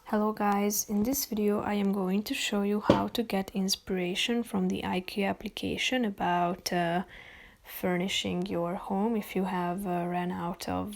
Hello guys, in this video I am going to show you how to get inspiration from the Ikea application about furnishing your home if you have ran out of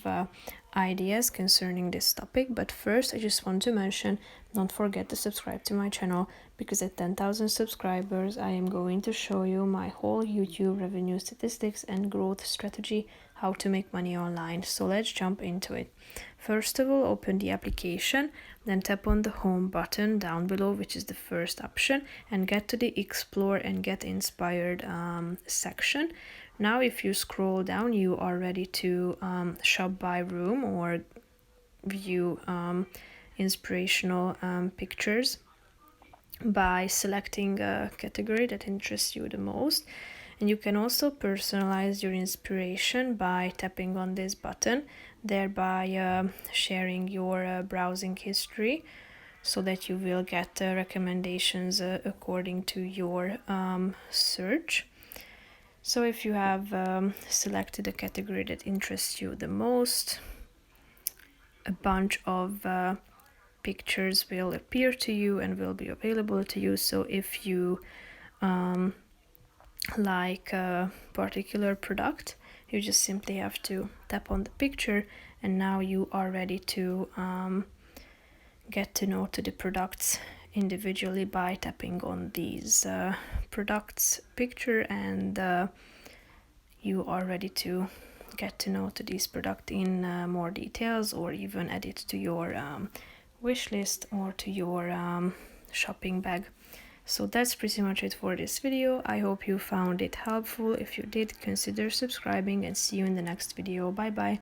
ideas concerning this topic. But first I just want to mention, don't forget to subscribe to my channel, because at 10,000 subscribers I am going to show you my whole YouTube revenue statistics and growth strategy, how to make money online. So let's jump into it. First of all, open the application, then tap on the home button down below, which is the first option, and get to the explore and get inspired section. Now if you scroll down, you are ready to shop by room or view inspirational pictures by selecting a category that interests you the most. And you can also personalize your inspiration by tapping on this button, thereby sharing your browsing history, so that you will get recommendations according to your search. So if you have selected a category that interests you the most, a bunch of pictures will appear to you and will be available to you. So if you like a particular product, you just simply have to tap on the picture, and now you are ready to get to know the products individually by tapping on these products picture, and you are ready to get to know this product in more details, or even add it to your wish list or to your shopping bag. So that's pretty much it for this video. I hope you found it helpful. If you did, consider subscribing, and see you in the next video. Bye bye.